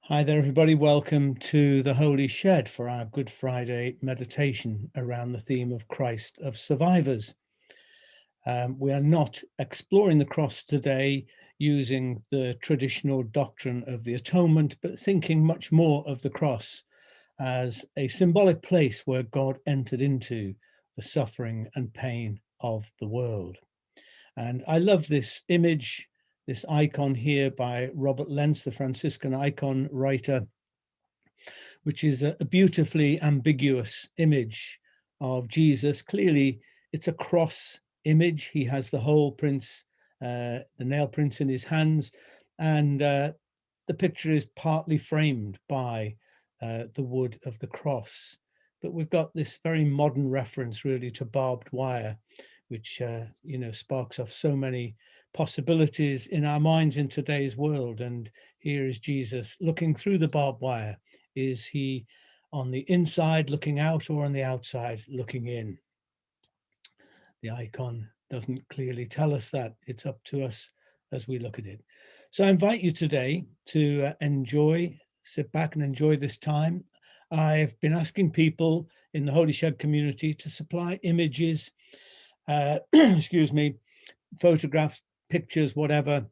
Hi there, everybody. Welcome to the Holy Shed for our Good Friday meditation around the theme of Christ of Survivors. We are not exploring the cross today using the traditional doctrine of the atonement, but thinking much more of the cross as a symbolic place where God entered into the suffering and pain of the world. And I love this image, this icon here by Robert Lentz, the Franciscan icon writer, which is a beautifully ambiguous image of Jesus. Clearly, it's a cross image. He has the whole prints, the nail prints in his hands, and the picture is partly framed by the wood of the cross. But we've got this very modern reference, really, to barbed wire, which sparks off so many possibilities in our minds in today's world. And here is Jesus looking through the barbed wire. Is he on the inside looking out or on the outside looking in? The icon doesn't clearly tell us that. It's up to us as we look at it. So I invite you today to sit back and enjoy this time. I've been asking people in the Holy Shed community to supply images, excuse me, photographs, pictures, whatever,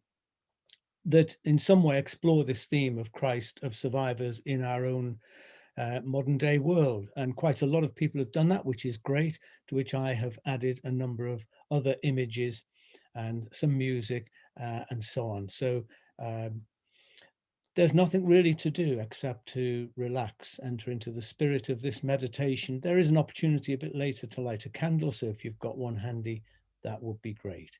that in some way explore this theme of Christ of survivors in our own modern day world. And quite a lot of people have done that, which is great, to which I have added a number of other images and some music and so on. So there's nothing really to do except to relax, enter into the spirit of this meditation. There is an opportunity a bit later to light a candle, so if you've got one handy, that would be great.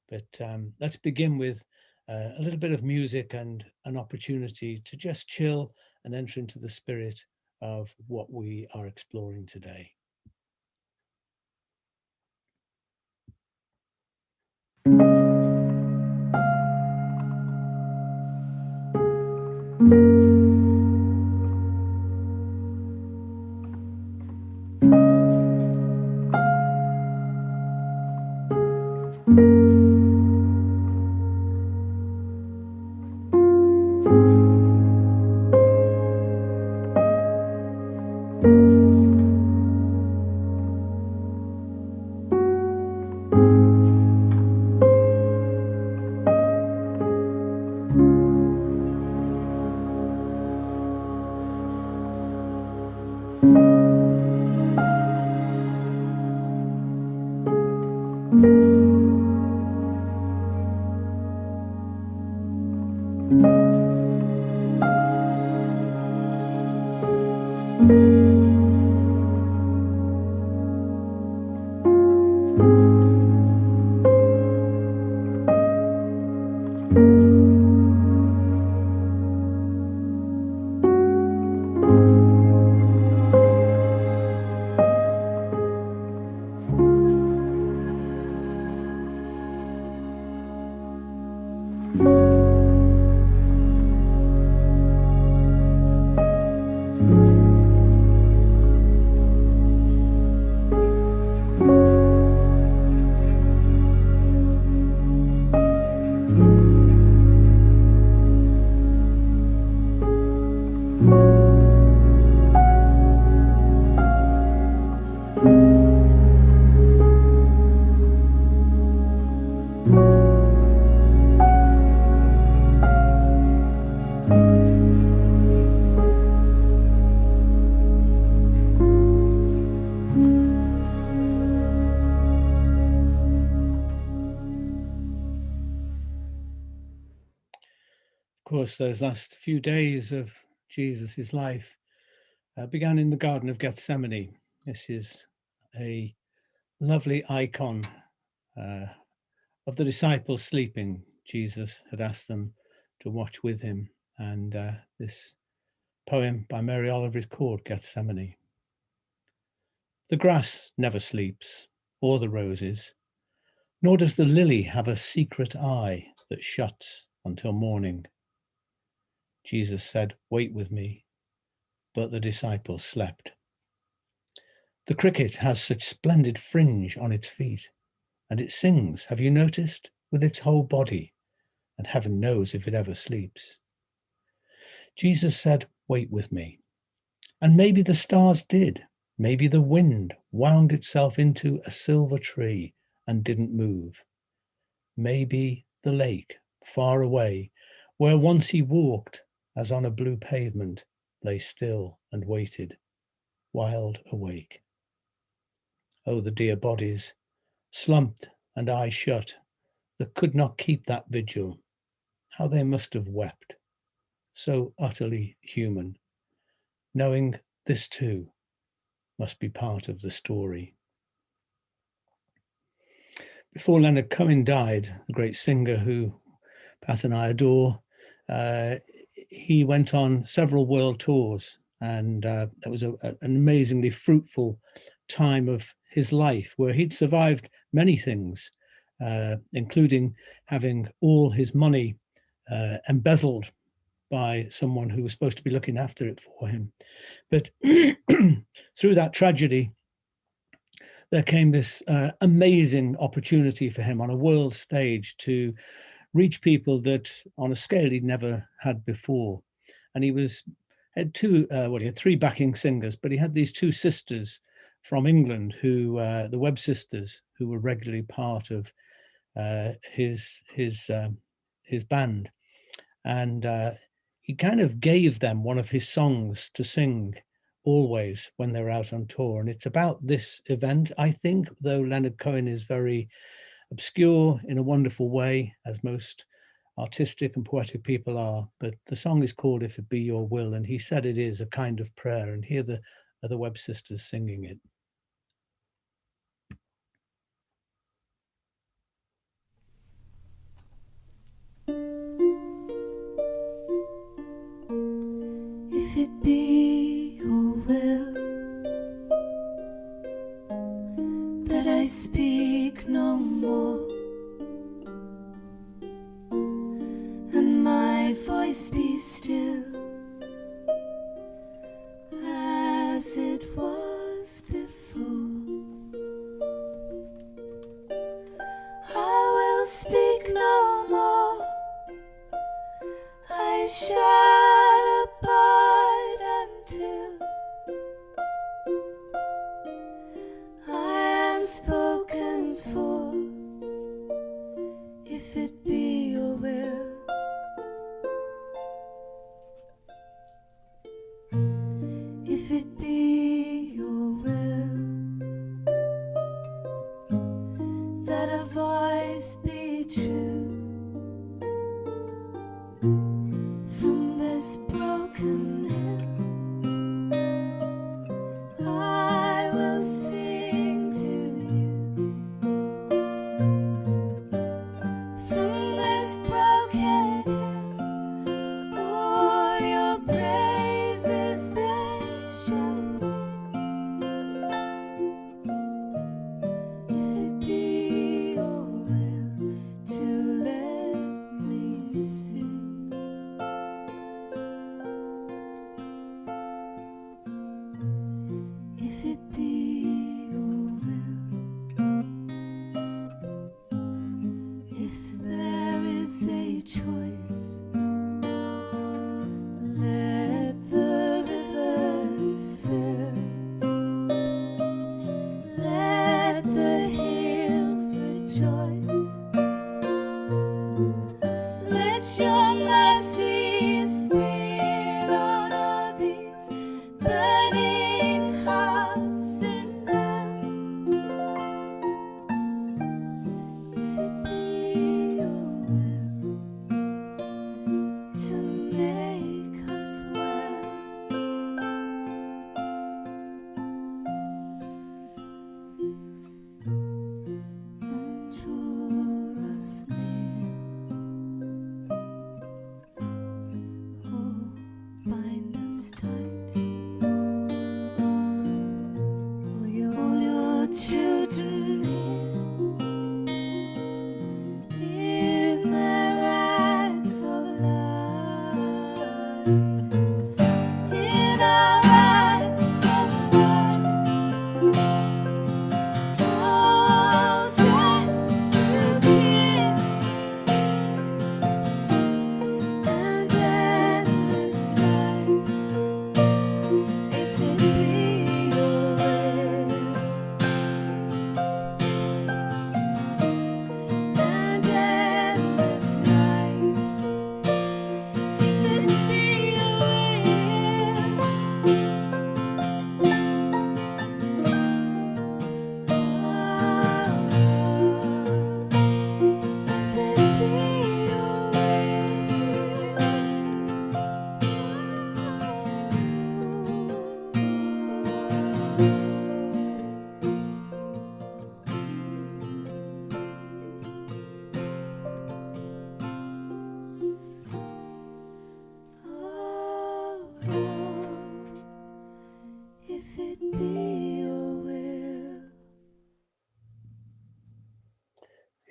But let's begin with a little bit of music and an opportunity to just chill and enter into the spirit of what we are exploring today. Of course, those last few days of Jesus's life began in the Garden of Gethsemane. This is a lovely icon of the disciples sleeping. Jesus had asked them to watch with him, and this poem by Mary Oliver is called Gethsemane. The grass never sleeps, or the roses, nor does the lily have a secret eye that shuts until morning. Jesus said, "Wait with me," but the disciples slept. The cricket has such splendid fringe on its feet, and it sings, have you noticed, with its whole body, and heaven knows if it ever sleeps. Jesus said, "Wait with me." And maybe the stars did. Maybe the wind wound itself into a silver tree and didn't move. Maybe the lake, far away, where once he walked as on a blue pavement, lay still and waited, wide awake. Oh, the dear bodies, slumped and eyes shut, that could not keep that vigil. How they must have wept, so utterly human, knowing this too must be part of the story. Before Leonard Cohen died, the great singer who Pat and I adore, he went on several world tours, and that was an amazingly fruitful time of his life where he'd survived many things, including having all his money embezzled by someone who was supposed to be looking after it for him. But through that tragedy, there came this amazing opportunity for him on a world stage to reach people that on a scale he'd never had before. And he had he had three backing singers, but he had these two sisters from England who, the Webb sisters, who were regularly part of his band. And he kind of gave them one of his songs to sing always when they're out on tour. And it's about this event, I think, though Leonard Cohen is very obscure in a wonderful way, as most artistic and poetic people are. But the song is called If It Be Your Will, and he said it is a kind of prayer. And here are the Webb sisters singing it. If it be your will that I speak no more, and my voice be still as it was before, I will speak no more. I shall abide until I am spoken for. If it be your will, if it be your will that a voice be true from this broken hill, I will sing to you. From this broken hill, all your praises they shall be. If it be your will to let me sing, if it be your will, if there is a choice, let the rivers fill, let the hills rejoice, let your mercies be on all these burning hearts in hell. If it be your will to make us well, and draw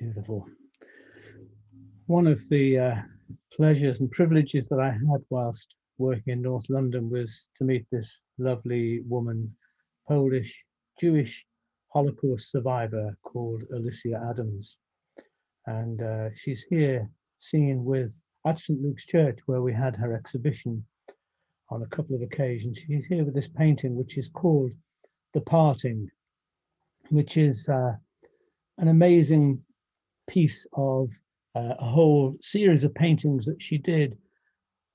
Beautiful. One of the pleasures and privileges that I had whilst working in North London was to meet this lovely woman, Polish Jewish Holocaust survivor called Alicia Adams. And she's here singing at St. Luke's Church, where we had her exhibition on a couple of occasions. She's here with this painting, which is called The Parting, which is an amazing piece of a whole series of paintings that she did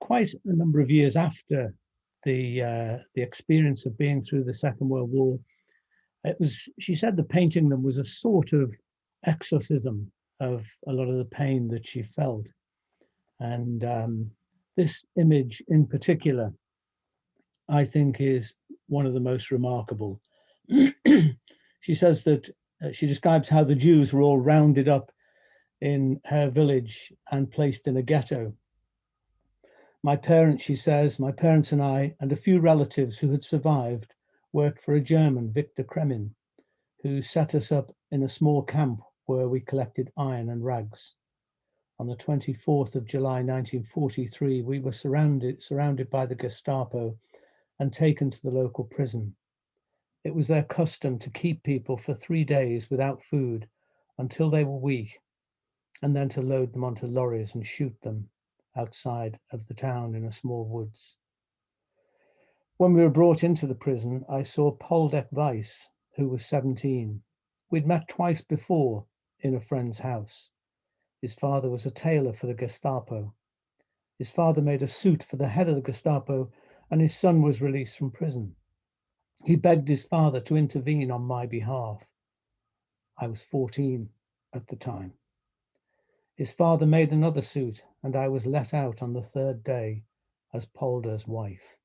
quite a number of years after the experience of being through the Second World War. She said the painting them was a sort of exorcism of a lot of the pain that she felt. And this image in particular, I think, is one of the most remarkable. She says that she describes how the Jews were all rounded up in her village and placed in a ghetto. My parents, she says, my parents and I, and a few relatives who had survived, worked for a German, Victor Kremin, who set us up in a small camp where we collected iron and rags. On the 24th of July 1943, we were surrounded by the Gestapo and taken to the local prison. It was their custom to keep people for 3 days without food until they were weak, and then to load them onto lorries and shoot them outside of the town in a small woods. When we were brought into the prison, I saw Poldek Weiss, who was 17. We'd met twice before in a friend's house. His father was a tailor for the Gestapo. His father made a suit for the head of the Gestapo, and his son was released from prison. He begged his father to intervene on my behalf. I was 14 at the time. His father made another suit, and I was let out on the third day as Polder's wife.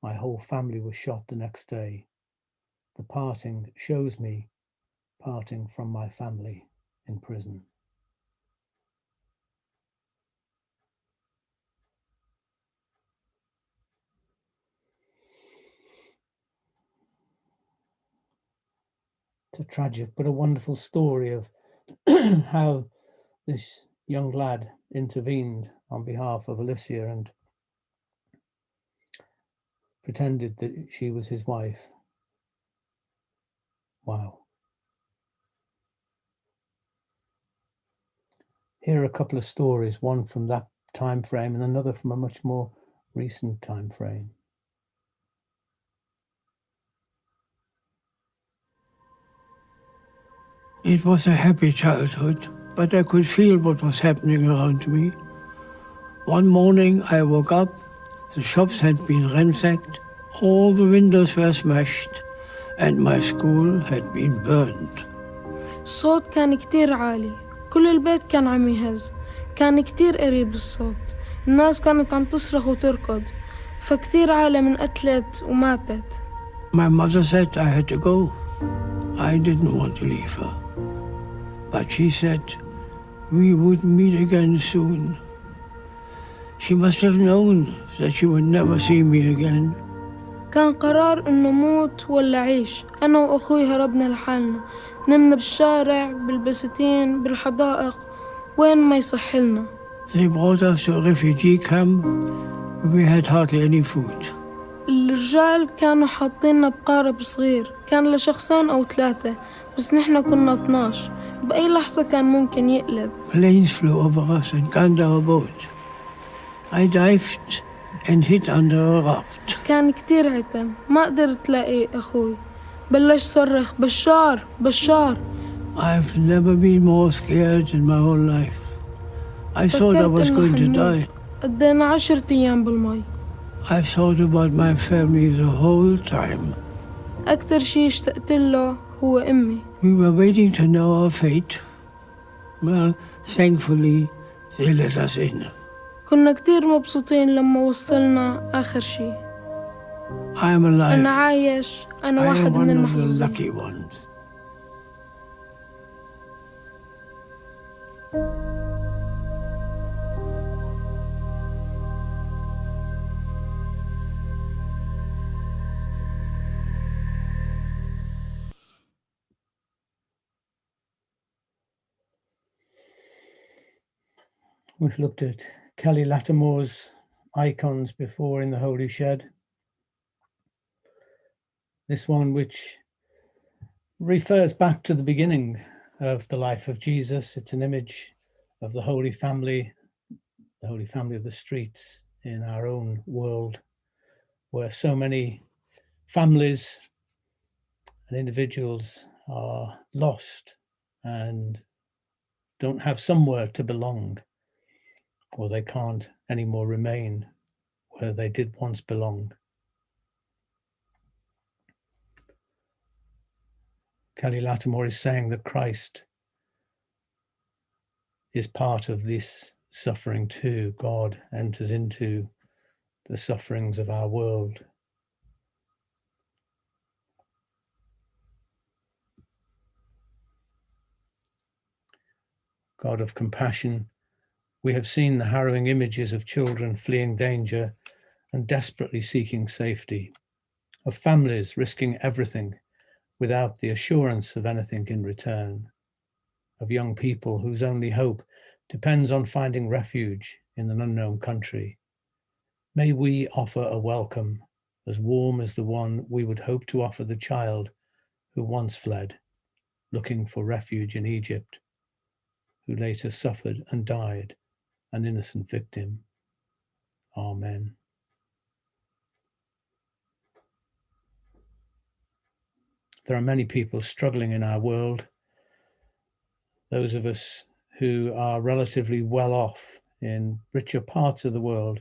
My whole family was shot the next day. The parting shows me parting from my family in prison. It's a tragic but a wonderful story of how this young lad intervened on behalf of Alicia and pretended that she was his wife. Wow. Here are a couple of stories, one from that time frame and another from a much more recent time frame. It was a happy childhood, but I could feel what was happening around me. One morning I woke up, the shops had been ransacked, all the windows were smashed, and my school had been burned. الصوت كان كتير عالي، كل البيت كان عم يهز، كان كتير قريب الصوت، الناس كانت عم تصرخ وتركض، فكتير عالم انقتلت وماتت. My mother said I had to go. I didn't want to leave her. But she said we would meet again soon. She must have known that she would never see me again. كان قرار إنه موت ولا عيش. أنا وأخوي هربنا لحالنا، نمنا بالشارع، بالبساتين، بالحدائق، وين ما يصح لنا. They brought us to a refugee camp. We had hardly any food. الرجال كانوا حاطيننا بقارب صغير، كان لشخصين أو 3، بس نحنا كنا 12، بأي لحظة كان ممكن يقلب. Planes flew over us and gunned our boat. I dived and hid under a raft. كان كتير عتم، ما قدرت لاقي أخوي. بلش صرخ بشار بشار. I've never been more scared in my whole life. I thought I was going to die. قضينا 10 أيام بالمي. I thought about my family the whole time. أكتر شي اشتقت له هو أمي. We were waiting to know our fate. Well, thankfully, they let us in. كنا كتير مبسوطين لما وصلنا آخر شي. I'm alive. أنا عايش، أنا I am واحد من one of the المحظوظين. lucky ones. We've looked at Kelly Lattimore's icons before in the Holy Shed. This one, which refers back to the beginning of the life of Jesus. It's an image of the Holy Family of the streets in our own world, where so many families and individuals are lost and don't have somewhere to belong, or they can't anymore remain where they did once belong. Kelly Lattimore is saying that Christ is part of this suffering too. God enters into the sufferings of our world. God of compassion, we have seen the harrowing images of children fleeing danger and desperately seeking safety, of families risking everything without the assurance of anything in return, of young people whose only hope depends on finding refuge in an unknown country. May we offer a welcome as warm as the one we would hope to offer the child who once fled, looking for refuge in Egypt, who later suffered and died an innocent victim. Amen. There are many people struggling in our world. Those of us who are relatively well off in richer parts of the world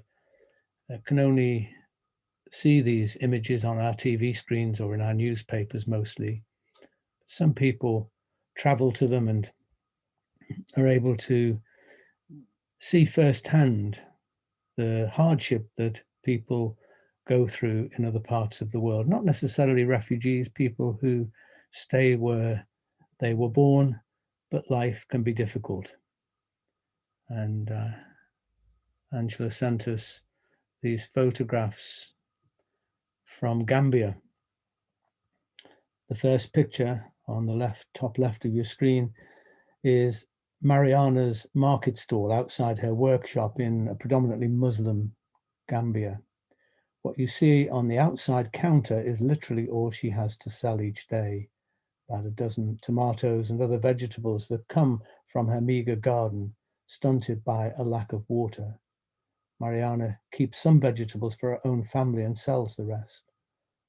can only see these images on our TV screens or in our newspapers mostly. Some people travel to them and are able to see firsthand the hardship that people go through in other parts of the world, not necessarily refugees, people who stay where they were born, but life can be difficult. And Angela sent us these photographs from Gambia. The first picture on the top left of your screen is Mariana's market stall outside her workshop in a predominantly Muslim Gambia. What you see on the outside counter is literally all she has to sell each day, about a dozen tomatoes and other vegetables that come from her meager garden, stunted by a lack of water. Mariana keeps some vegetables for her own family and sells the rest.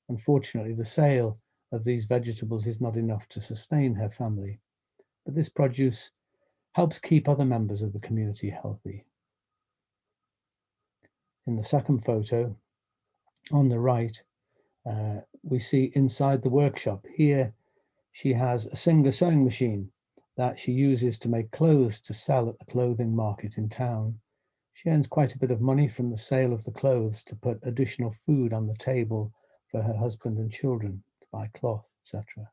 Unfortunately, the sale of these vegetables is not enough to sustain her family, but this produce helps keep other members of the community healthy. In the second photo, on the right, we see inside the workshop. Here, she has a Singer sewing machine that she uses to make clothes to sell at the clothing market in town. She earns quite a bit of money from the sale of the clothes to put additional food on the table for her husband and children, to buy cloth, etc.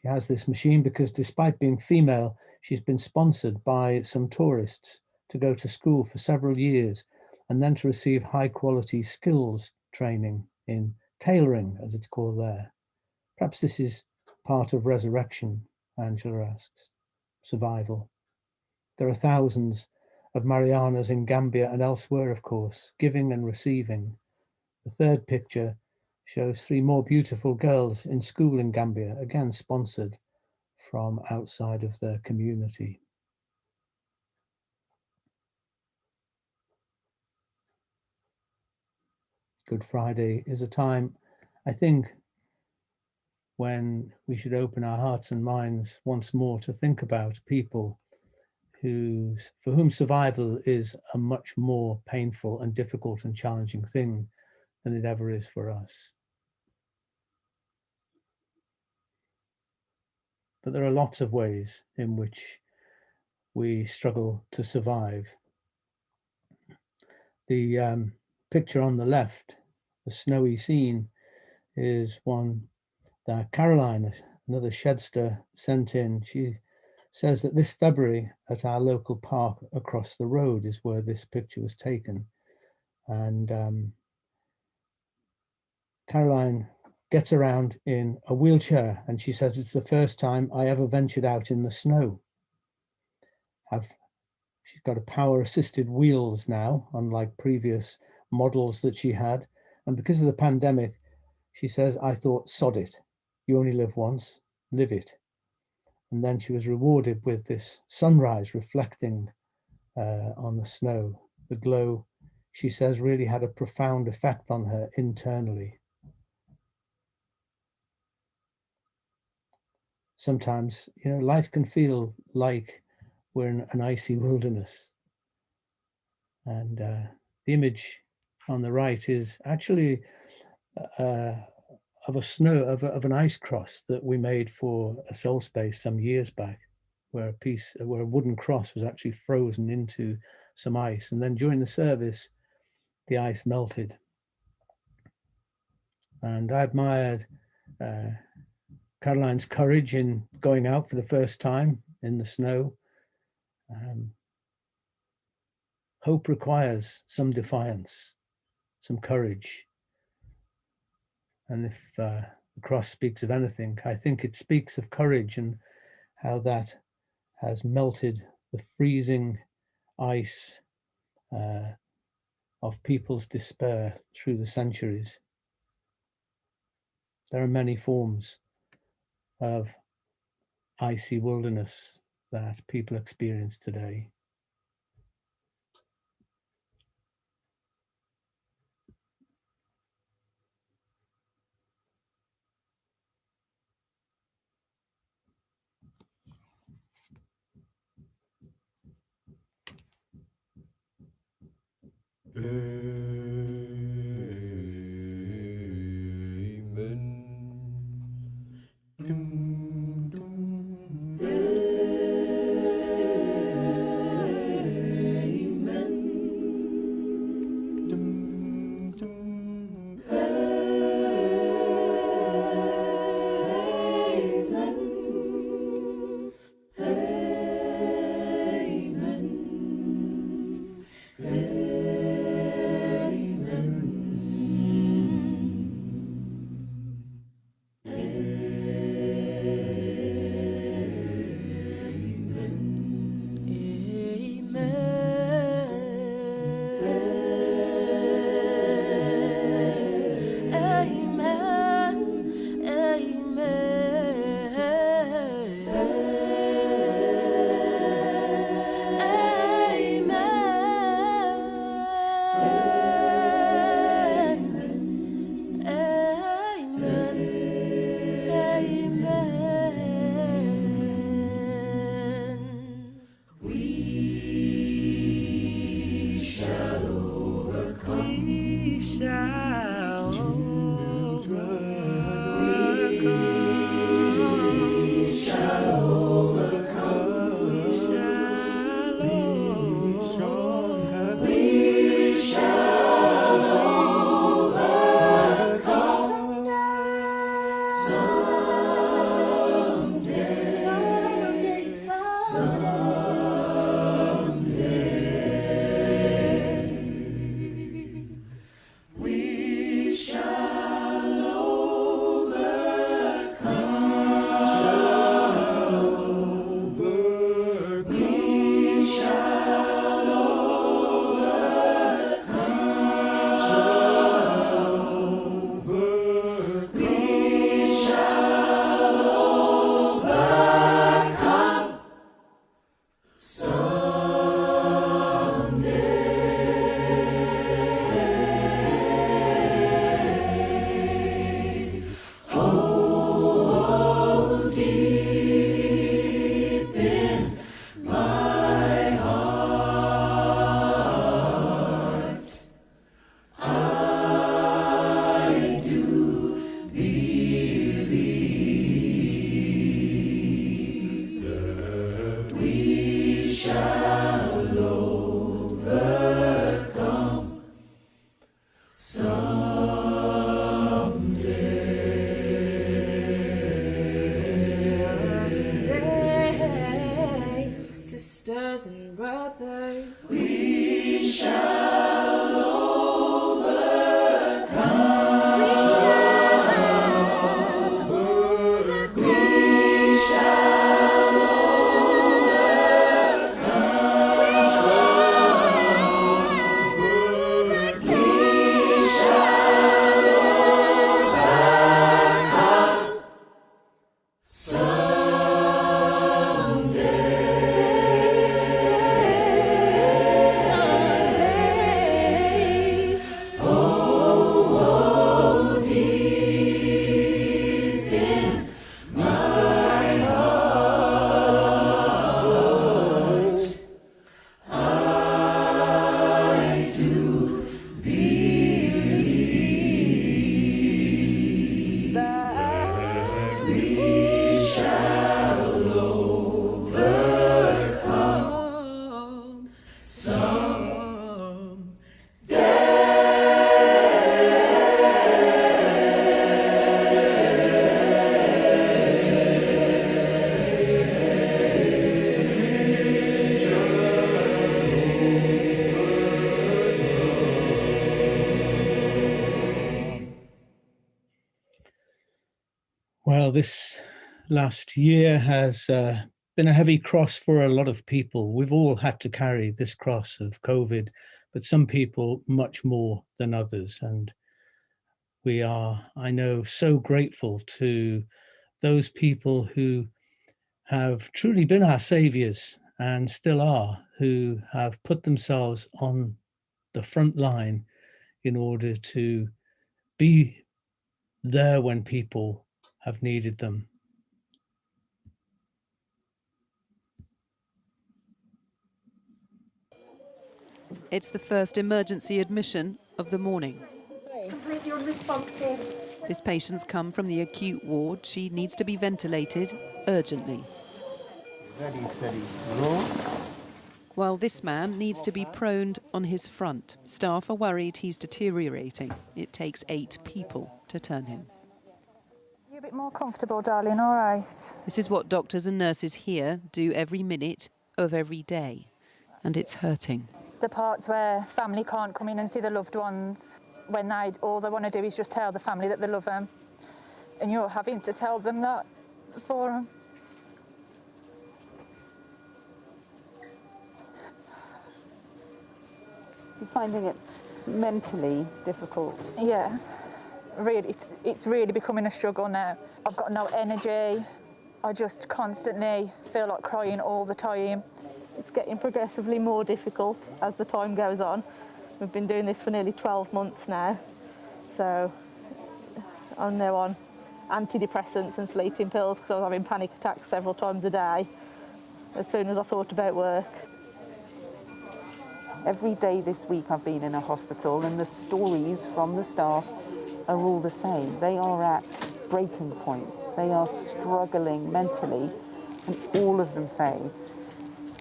She has this machine because despite being female, she's been sponsored by some tourists to go to school for several years and then to receive high quality skills training in tailoring, as it's called there. Perhaps this is part of resurrection, Angela asks. Survival. There are thousands of Marianas in Gambia and elsewhere, of course, giving and receiving. The third picture shows 3 more beautiful girls in school in Gambia, again sponsored from outside of their community. Good Friday is a time, I think, when we should open our hearts and minds once more to think about people for whom survival is a much more painful and difficult and challenging thing than it ever is for us. But there are lots of ways in which we struggle to survive. The picture on the left, the snowy scene, is one that Caroline, another shedster, sent in. She says that this February at our local park across the road is where this picture was taken. And Caroline gets around in a wheelchair, and she says, it's the first time I ever ventured out in the snow. Have She's got a power-assisted wheels now, unlike previous models that she had. And because of the pandemic, she says, I thought, sod it. You only live once, live it. And then she was rewarded with this sunrise reflecting on the snow. The glow, she says, really had a profound effect on her internally. Sometimes, life can feel like we're in an icy wilderness. And the image on the right is actually of an ice cross that we made for a soul space some years back, where a wooden cross was actually frozen into some ice, and then during the service, the ice melted. And I admired Caroline's courage in going out for the first time in the snow. Hope requires some defiance, some courage. And if the cross speaks of anything, I think it speaks of courage and how that has melted the freezing ice of people's despair through the centuries. There are many forms of icy wilderness that people experience today. Well, this last year has been a heavy cross for a lot of people. We've all had to carry this cross of COVID, but some people much more than others. And we are, I know, so grateful to those people who have truly been our saviors and still are, who have put themselves on the front line in order to be there when people have needed them. It's the first emergency admission of the morning. Completely unresponsive. This patient's come from the acute ward. She needs to be ventilated urgently. Ready, steady, roll. While this man needs to be proned on his front. Staff are worried he's deteriorating. It takes 8 people to turn him. You a bit more comfortable, darling, all right? This is what doctors and nurses here do every minute of every day. And it's hurting. The parts where family can't come in and see the loved ones, when all they want to do is just tell the family that they love them. And you're having to tell them that for them. You're finding it mentally difficult? Yeah, really, it's really becoming a struggle now. I've got no energy. I just constantly feel like crying all the time. It's getting progressively more difficult as the time goes on. We've been doing this for nearly 12 months now. So I'm now on antidepressants and sleeping pills because I was having panic attacks several times a day as soon as I thought about work. Every day this week I've been in a hospital and the stories from the staff are all the same. They are at breaking point. They are struggling mentally, and all of them say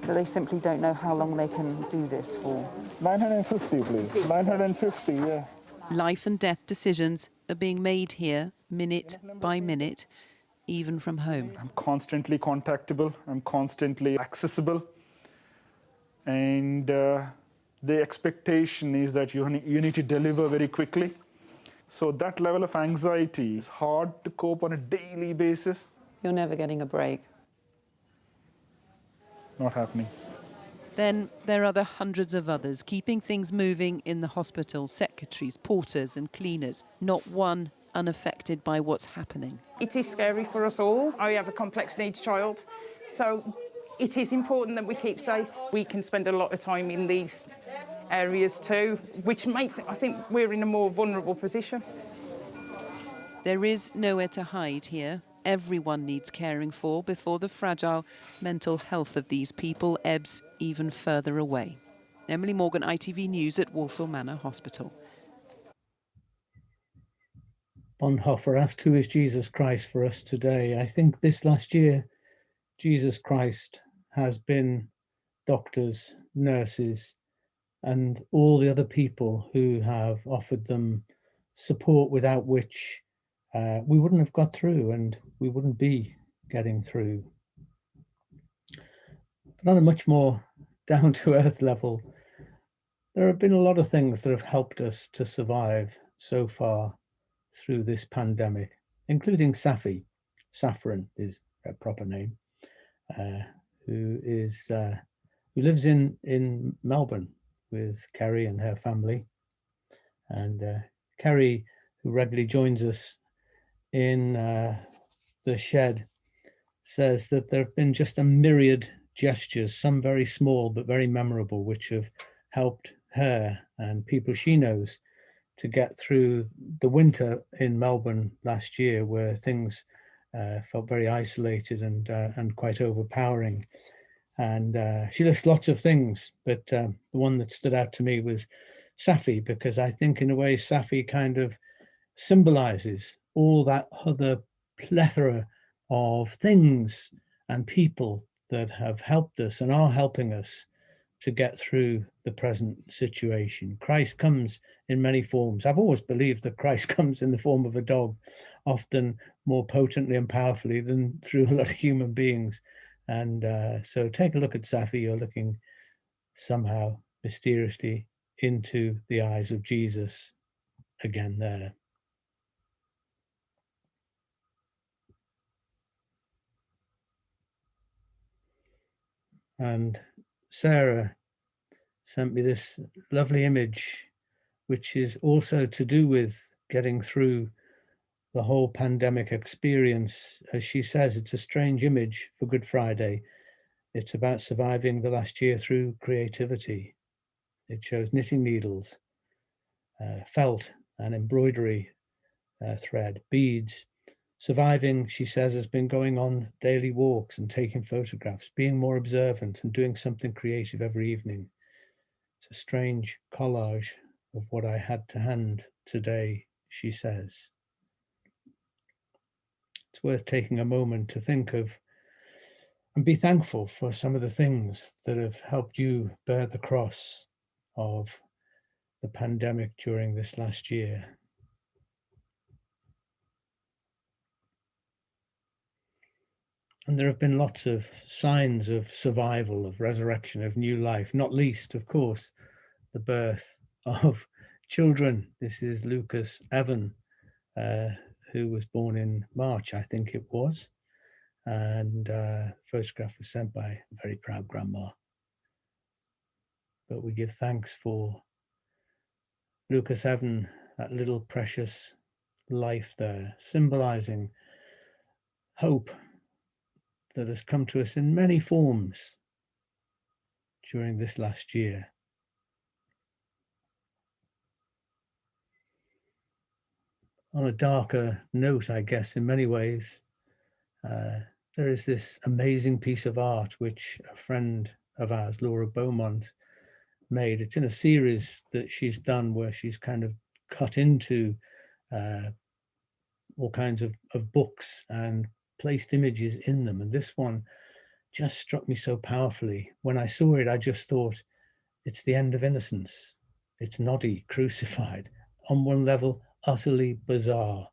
that they simply don't know how long they can do this for. 950, please. 950, yeah. Life and death decisions are being made here minute by minute, even from home. I'm constantly contactable. I'm constantly accessible. And the expectation is that you need to deliver very quickly. So that level of anxiety is hard to cope on a daily basis. You're never getting a break. Not happening. Then there are the hundreds of others keeping things moving in the hospital, secretaries, porters and cleaners, not one unaffected by what's happening. It is scary for us all. I have a complex needs child, so it is important that we keep safe. We can spend a lot of time in these areas too, which makes it, I think we're in a more vulnerable position. There is nowhere to hide here. Everyone needs caring for before the fragile mental health of these people ebbs even further away. Emily Morgan, ITV News at Walsall Manor Hospital. Bonhoeffer asked, who is Jesus Christ for us today? I think this last year, Jesus Christ has been doctors, nurses, and all the other people who have offered them support without which we wouldn't have got through and we wouldn't be getting through. But on a much more down-to-earth level, there have been a lot of things that have helped us to survive so far through this pandemic, including Safi. Saffron is her proper name, who lives in Melbourne with Kerry and her family. And Kerry, who regularly joins us in the shed, says that there have been just a myriad gestures, some very small but very memorable, which have helped her and people she knows to get through the winter in Melbourne last year, where things felt very isolated and quite overpowering. And she lists lots of things, but the one that stood out to me was Safi, because I think in a way Safi kind of symbolizes all that other plethora of things and people that have helped us and are helping us to get through the present situation. Christ comes in many forms. I've always believed that Christ comes in the form of a dog, often more potently and powerfully than through a lot of human beings. And so take a look at Safi. You're looking somehow mysteriously into the eyes of Jesus again there. And Sarah sent me this lovely image, which is also to do with getting through the whole pandemic experience. As she says, it's a strange image for Good Friday. It's about surviving the last year through creativity. It shows knitting needles, felt and embroidery thread, beads. Surviving, she says, has been going on daily walks and taking photographs, being more observant and doing something creative every evening. It's a strange collage of what I had to hand today, she says. It's worth taking a moment to think of and be thankful for some of the things that have helped you bear the cross of the pandemic during this last year. And there have been lots of signs of survival, of resurrection, of new life, not least, of course, the birth of children. This is Lucas Evan, who was born in March, I think it was. And the photograph was sent by a very proud grandma. But we give thanks for Lucas Evan, that little precious life there, symbolizing hope that has come to us in many forms during this last year. On a darker note, I guess, in many ways, there is this amazing piece of art which a friend of ours, Laura Beaumont, made. It's in a series that she's done where she's kind of cut into all kinds of books and placed images in them. And this one just struck me so powerfully. When I saw it, I just thought, it's the end of innocence. It's Noddy crucified. On one level, utterly bizarre,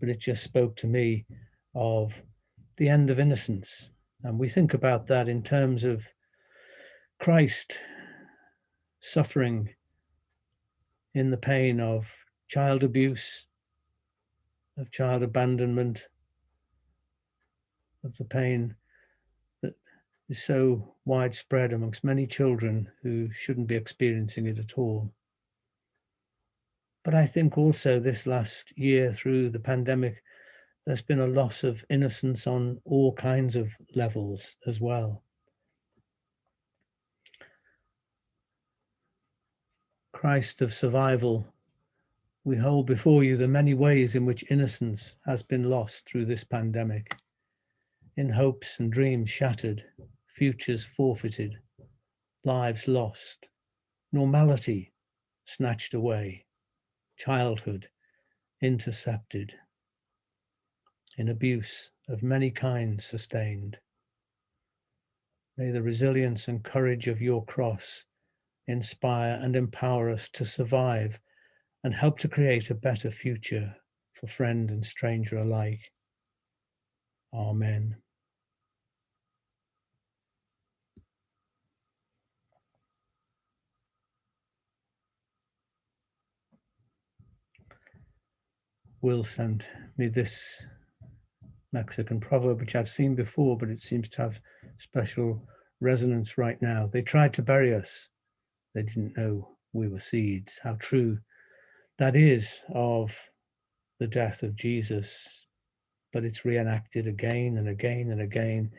but it just spoke to me of the end of innocence. And we think about that in terms of Christ suffering in the pain of child abuse, of child abandonment, of the pain that is so widespread amongst many children who shouldn't be experiencing it at all. But I think also this last year through the pandemic, there's been a loss of innocence on all kinds of levels as well. Christ of survival, we hold before you the many ways in which innocence has been lost through this pandemic, in hopes and dreams shattered, futures forfeited, lives lost, normality snatched away, childhood intercepted, in abuse of many kinds sustained. May the resilience and courage of your cross inspire and empower us to survive and help to create a better future for friend and stranger alike. Amen. Will sent me this Mexican proverb, which I've seen before, but it seems to have special resonance right now. They tried to bury us. They didn't know we were seeds. How true that is of the death of Jesus, but it's reenacted again and again and again,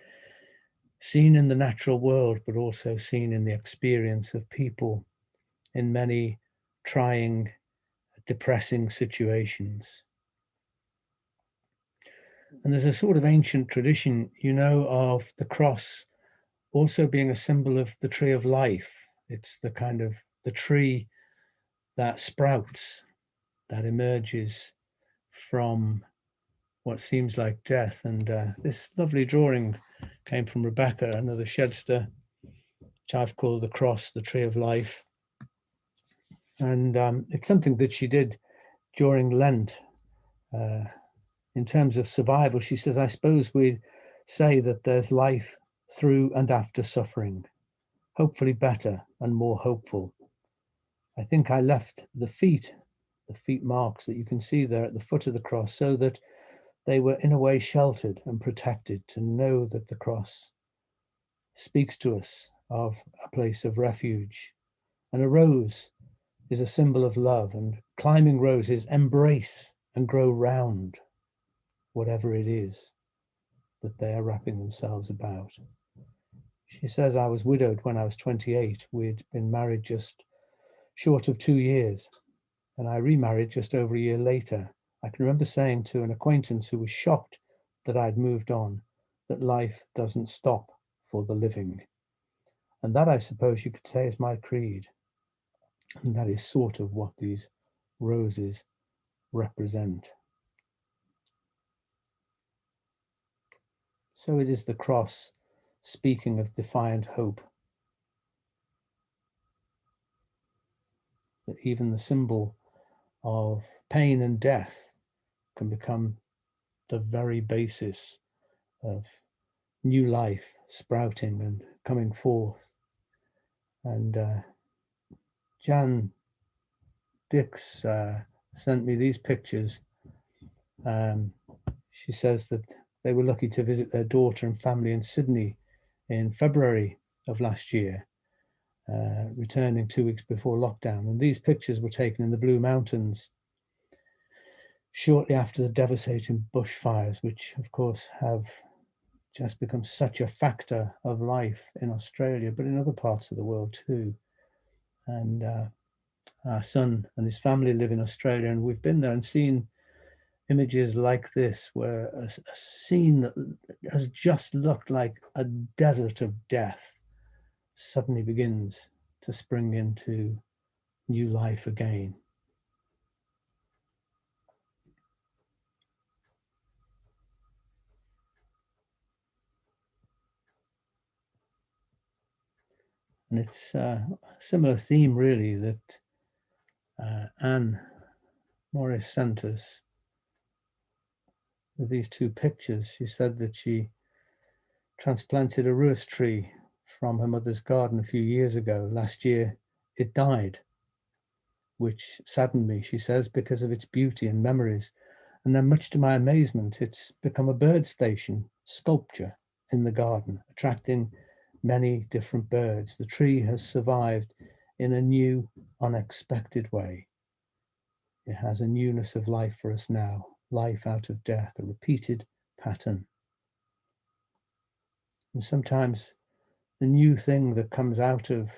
seen in the natural world, but also seen in the experience of people in many trying, depressing situations. And there's a sort of ancient tradition, you know, of the cross also being a symbol of the tree of life. It's the kind of the tree that sprouts, that emerges from what seems like death. And this lovely drawing came from Rebecca, another Shedster, which I've called the cross, the tree of life. And it's something that she did during Lent. In terms of survival, she says, I suppose we'd say that there's life through and after suffering, hopefully better and more hopeful. I think I left the feet marks that you can see there at the foot of the cross, so that they were in a way sheltered and protected, to know that the cross speaks to us of a place of refuge. And a rose is a symbol of love, and climbing roses embrace and grow round whatever it is that they are wrapping themselves about. She says, I was widowed when I was 28. We'd been married just short of 2 years, and I remarried just over a year later. I can remember saying to an acquaintance who was shocked that I'd moved on, that life doesn't stop for the living. And that, I suppose you could say, is my creed. And that is sort of what these roses represent. So it is the cross speaking of defiant hope, that even the symbol of pain and death can become the very basis of new life sprouting and coming forth. And Jan Dix sent me these pictures. She says that they were lucky to visit their daughter and family in Sydney in February of last year, returning 2 weeks before lockdown. And these pictures were taken in the Blue Mountains shortly after the devastating bushfires, which of course have just become such a factor of life in Australia, but in other parts of the world too. And our son and his family live in Australia, and we've been there and seen images like this, where a scene that has just looked like a desert of death suddenly begins to spring into new life again. And it's a similar theme, really, that Anne Morris sent us with these two pictures. She said that she transplanted a rose tree from her mother's garden a few years ago. Last year, it died, which saddened me, she says, because of its beauty and memories. And then, much to my amazement, it's become a bird station sculpture in the garden, attracting many different birds. The tree has survived in a new, unexpected way. It has a newness of life for us now, life out of death, a repeated pattern. And sometimes the new thing that comes out of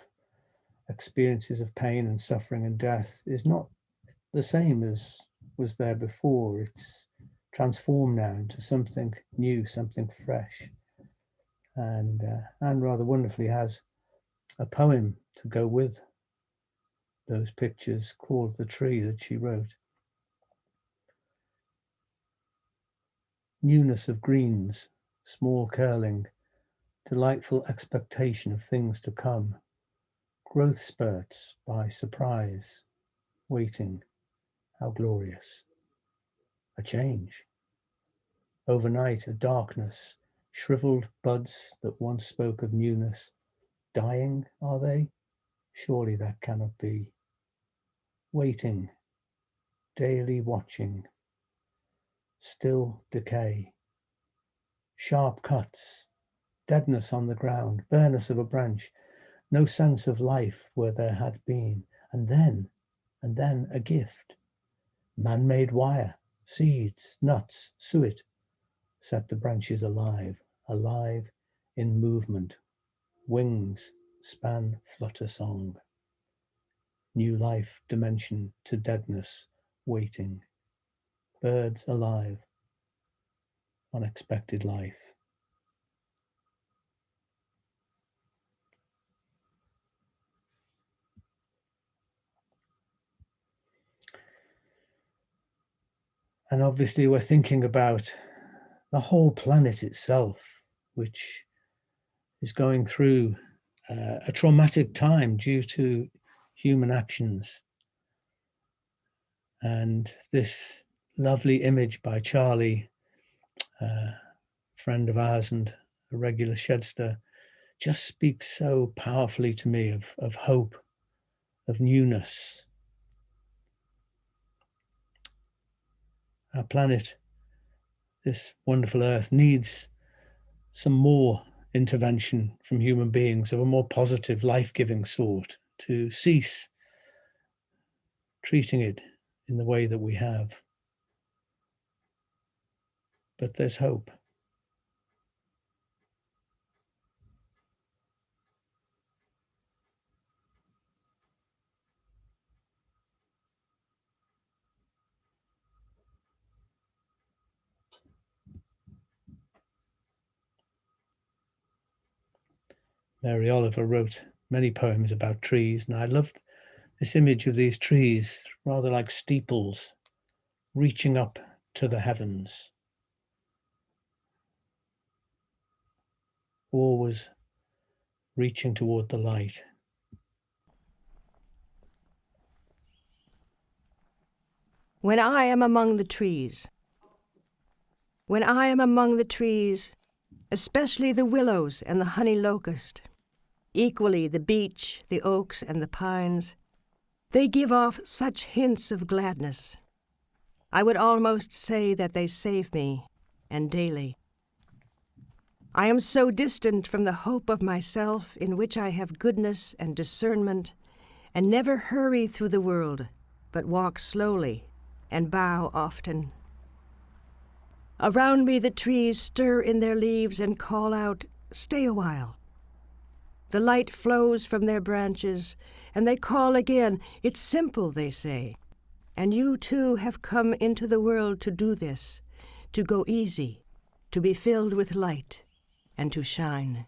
experiences of pain and suffering and death is not the same as was there before. It's transformed now into something new, something fresh. And Anne rather wonderfully has a poem to go with those pictures called The Tree, that she wrote. Newness of greens, small curling, delightful expectation of things to come, growth spurts by surprise, waiting, how glorious. A change. Overnight, a darkness, shriveled buds that once spoke of newness. Dying, are they? Surely that cannot be. Waiting, daily watching, still decay. Sharp cuts, deadness on the ground, bareness of a branch, no sense of life where there had been. And then a gift. Man-made wire, seeds, nuts, suet, set the branches alive, alive in movement. Wings span flutter song. New life dimension to deadness, waiting. Birds alive, unexpected life. And obviously we're thinking about the whole planet itself, which is going through a traumatic time due to human actions. And this lovely image by Charlie, a friend of ours and a regular Shedster, just speaks so powerfully to me of hope, of newness. Our planet, this wonderful earth, needs some more intervention from human beings of a more positive, life-giving sort, to cease treating it in the way that we have. But there's hope. Mary Oliver wrote many poems about trees, and I loved this image of these trees, rather like steeples, reaching up to the heavens, always reaching toward the light. When I am among the trees, when I am among the trees, especially the willows and the honey locust, equally the beech, the oaks, and the pines, they give off such hints of gladness. I would almost say that they save me, and daily. I am so distant from the hope of myself in which I have goodness and discernment, and never hurry through the world, but walk slowly and bow often. Around me the trees stir in their leaves and call out, "Stay a while." The light flows from their branches, and they call again. "It's simple," they say, "and you too have come into the world to do this, to go easy, to be filled with light, and to shine."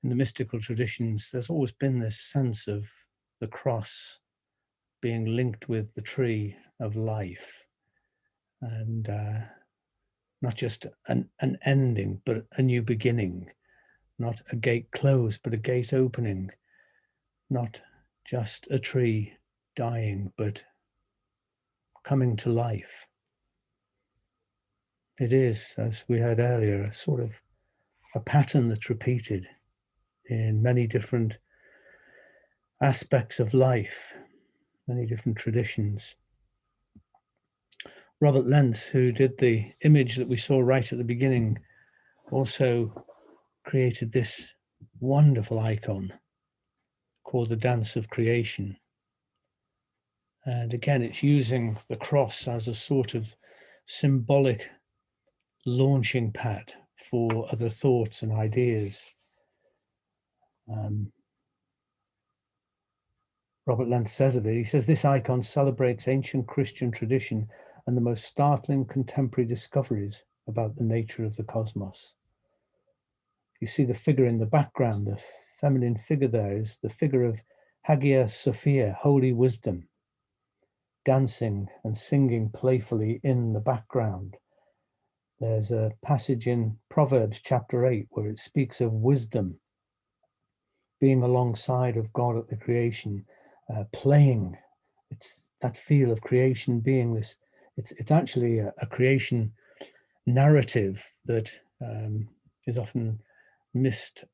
In the mystical traditions, there's always been this sense of the cross being linked with the tree of life, and not just an ending, but a new beginning, not a gate closed, but a gate opening, not just a tree dying, but coming to life. It is, as we heard earlier, a sort of a pattern that's repeated in many different aspects of life, many different traditions. Robert Lentz, who did the image that we saw right at the beginning, also created this wonderful icon called the Dance of Creation. And again, it's using the cross as a sort of symbolic launching pad for other thoughts and ideas. Robert Lentz says of it, he says, this icon celebrates ancient Christian tradition and the most startling contemporary discoveries about the nature of the cosmos. You see the figure in the background, the feminine figure there is the figure of Hagia Sophia, Holy Wisdom, dancing and singing playfully in the background. There's a passage in Proverbs chapter 8 where it speaks of wisdom being alongside of God at the creation, playing. It's that feel of creation being this, it's actually a creation narrative that is often missed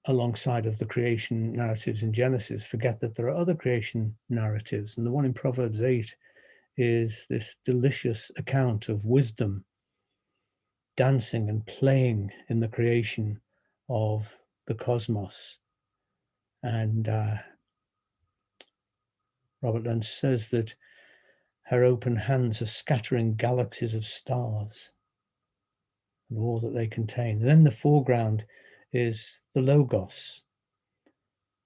alongside of the creation narratives in Genesis. Forget that there are other creation narratives, and the one in Proverbs 8 is this delicious account of wisdom dancing and playing in the creation of the cosmos. And Robert Lentz says that her open hands are scattering galaxies of stars and all that they contain. And in the foreground is the Logos,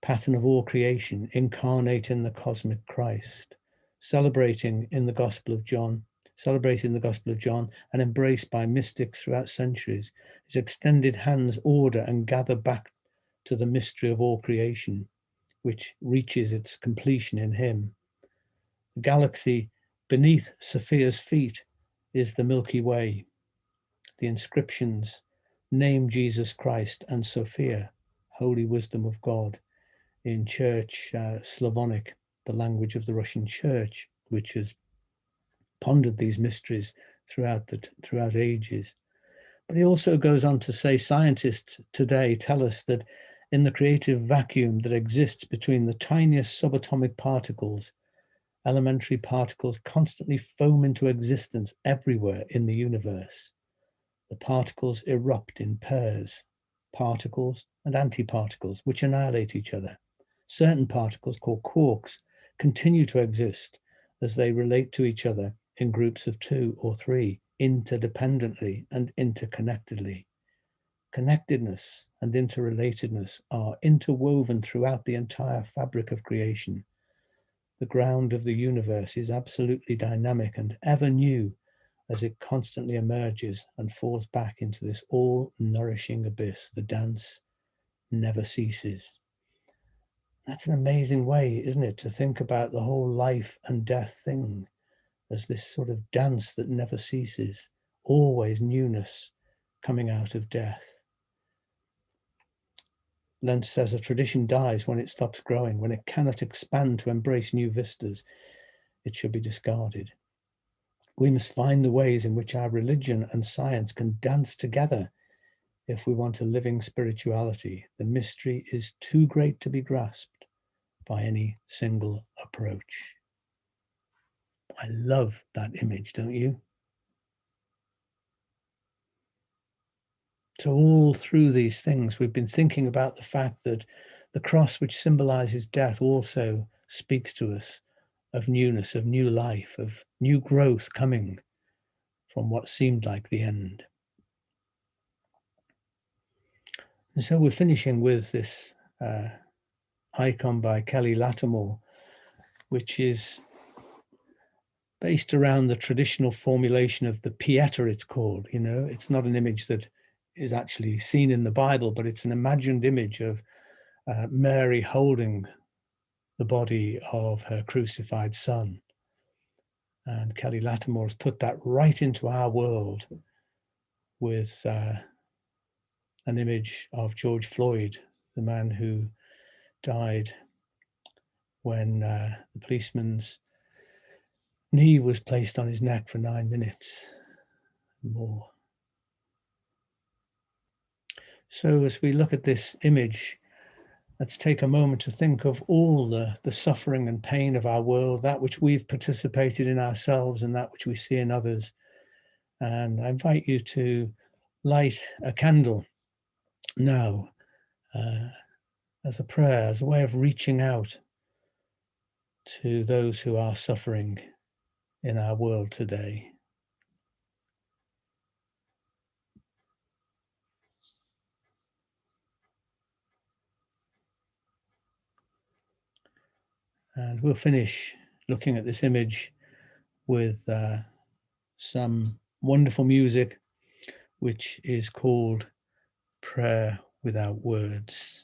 pattern of all creation, incarnate in the cosmic Christ, celebrating in the Gospel of John, and embraced by mystics throughout centuries. His extended hands order and gather back to the mystery of all creation, which reaches its completion in him. The galaxy beneath Sophia's feet is the Milky Way. The inscriptions name Jesus Christ and Sophia, Holy Wisdom of God, in Church Slavonic, the language of the Russian Church, which has pondered these mysteries throughout ages. But he also goes on to say, scientists today tell us that in the creative vacuum that exists between the tiniest subatomic particles, elementary particles constantly foam into existence everywhere in the universe. The particles erupt in pairs, particles and antiparticles, which annihilate each other. Certain particles, called quarks, continue to exist as they relate to each other in groups of 2 or 3, interdependently and interconnectedly. Connectedness and interrelatedness are interwoven throughout the entire fabric of creation. The ground of the universe is absolutely dynamic and ever new as it constantly emerges and falls back into this all-nourishing abyss. The dance never ceases. That's an amazing way, isn't it, to think about the whole life and death thing as this sort of dance that never ceases, always newness coming out of death. Lentz says a tradition dies when it stops growing, when it cannot expand to embrace new vistas. It should be discarded. We must find the ways in which our religion and science can dance together if we want a living spirituality. The mystery is too great to be grasped by any single approach. I love that image, don't you? So all through these things, we've been thinking about the fact that the cross, which symbolizes death, also speaks to us of newness, of new life, of new growth coming from what seemed like the end. And so we're finishing with this icon by Kelly Lattimore, which is based around the traditional formulation of the Pieta, it's called. You know, it's not an image that is actually seen in the Bible, but it's an imagined image of Mary holding the body of her crucified son. And Kelly Lattimore has put that right into our world with an image of George Floyd, the man who died when the policeman's knee was placed on his neck for 9 minutes and more. So as we look at this image, let's take a moment to think of all the suffering and pain of our world, that which we've participated in ourselves and that which we see in others. And I invite you to light a candle now as a prayer, as a way of reaching out to those who are suffering in our world today. And we'll finish looking at this image with some wonderful music, which is called Prayer Without Words.